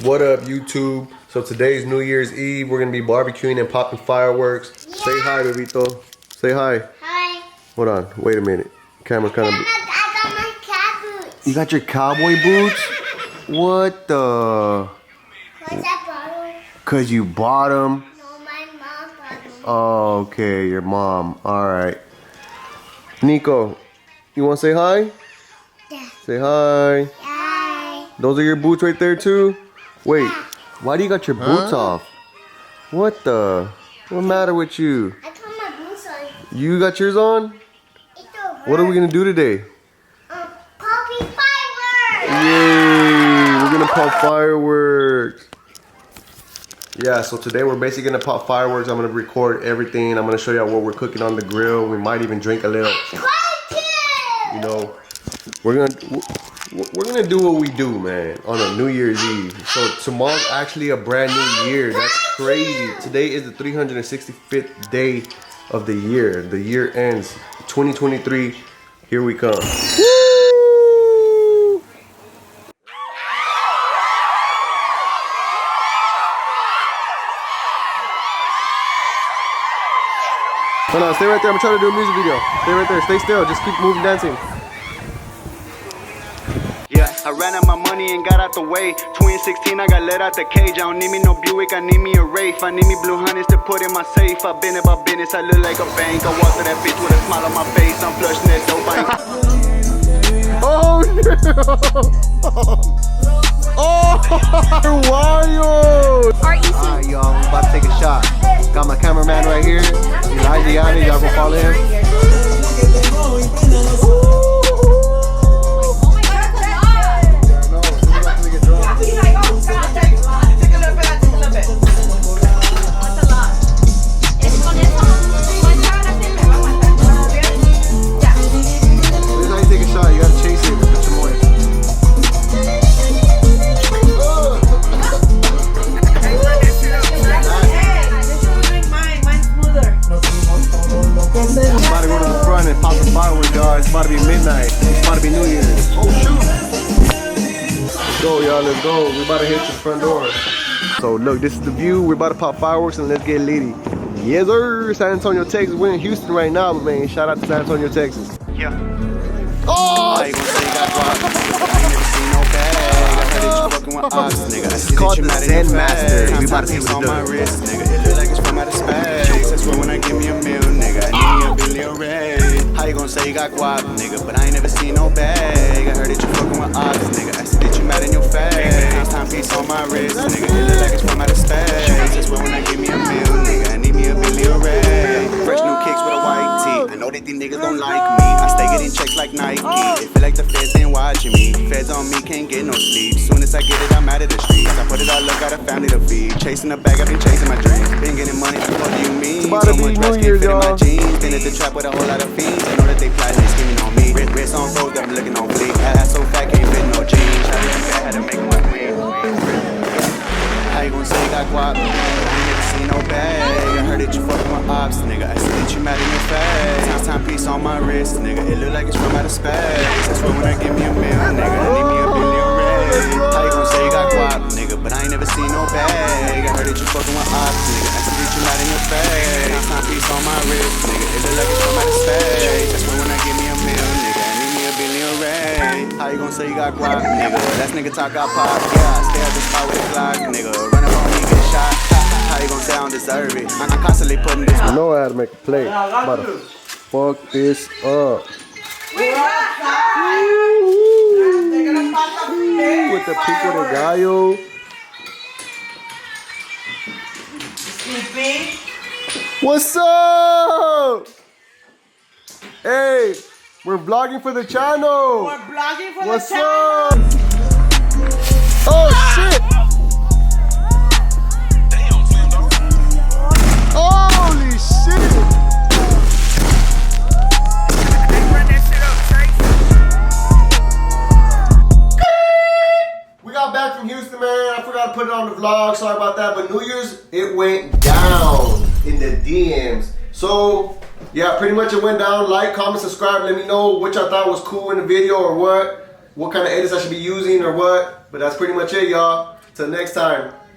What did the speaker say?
What up, YouTube? So today's New Year's Eve. We're gonna be barbecuing and popping fireworks. Yeah. Say hi, Bebito. Say hi. Hi. Hold on. Wait a minute. Camera kind of. I got my cat boots. You got your cowboy boots? What the? Cause I bought them. Cause you bought them? No, my mom bought them. Oh, okay. Your mom. All right. Nico, you want to say hi? Yeah. Say hi. Hi. Those are your boots right there too? Wait, why do you got your boots off? What the? What's the matter with you? I got my boots on. You got yours on? It's over. What are we gonna do today? Popping fireworks. Yay! We're gonna pop fireworks. Yeah, so today we're basically gonna pop fireworks. I'm gonna record everything. I'm gonna show you what we're cooking on the grill. We might even drink a little. You know, we're gonna do what we do, man, on a New Year's Eve. So tomorrow's actually a brand new year. That's crazy. Today is the 365th day of the year. The year ends. 2023. Here we come. Woo! Hold on, stay right there. I'm trying to do a music video. Stay right there. Stay still. Just keep moving, dancing. Yeah, I ran out my money and got out the way. 2016, I got let out the cage. I don't need me no Buick, I need me a Wraith. I need me blue hundreds to put in my safe. I've been about business, I look like a bank. I walk through that bitch with a smile on my face. I'm flushing that dope. Oh no! Oh, wild! Alright, y'all, I'm about to take a shot. Got my cameraman right here. Elijah Yanni, y'all go follow him. It's about to be midnight. It's about to be New Year's. Oh shoot! Let's go, y'all. Let's go. We're about to hit the front door. So look, this is the view. We're about to pop fireworks and let's get litty. Yes, sir. San Antonio, Texas. We're in Houston right now, but man, shout out to San Antonio, Texas. Yeah. Oh! It's called the Zen Master. We about to see what it's doing. It look like it's from outer space. That's why when I give me a meal, nigga, I need me a billion rays. How you gonna say you got guap, nigga, but I ain't never seen no bag. I heard that you fucking with ops, nigga. I see that you mad in your face. Timepiece on my wrist, nigga. It look like it's from outer space. That's why when I give me a meal, nigga, I need me a billion rays. Fresh new kicks with a white tee. I know that these niggas don't like me. I stay getting checks like Nike. It feel like the feds ain't watching me. Feds on me, can't get no sleep. Soon as I get it, I'm out of the streets. I put it all up, got a family to feed. Chasing the bag, I've been chasing my dreams. Been getting money, what do you mean? It's about to be New Year's, y'all. Been at the trap with a whole lot of fiends. I know that they plotting and scheming on me. Wrist on froze, got me looking on bleak. Ass so fat, can't fit no jeans. Shot it fat, had to make my queen. How you gonna say you got guap? I ain't never seen no bag. I heard that you fucking with ops, nigga. I see that you mad in your face. Timepiece on my wrist, nigga. It look like it's from outer space. That's why when I give me a meal, nigga, I need me a billion rays. How you gonna say you got guap, nigga, but I ain't never seen no bag. I heard that you fucking with ops, nigga. I see that you mad in your face. Timepiece on my wrist, nigga. It look like it's from outer space. That's why when I give me a meal, nigga, I need me a billion rays. How you gonna say you got guap, nigga? Last nigga talk got pop, yeah. I stay at the spot with the Glock, nigga. Run up on me, get shot. How you gonna say I don't deserve it? I'm constantly putting this. I know I had to make a play. I'm about to fuck this up. With the pico de gallo. What's up? Hey, we're vlogging for the channel. We're vlogging for What's the channel. up? Oh shit! Holy shit! We got back from Houston, man. I forgot to put it on the vlog. Sorry about that. But New Year's, it went down in the DMs. So, yeah, pretty much it went down. Like, comment, subscribe. Let me know what y'all thought was cool in the video or what kind of edits I should be using or what. But that's pretty much it, y'all. Till next time.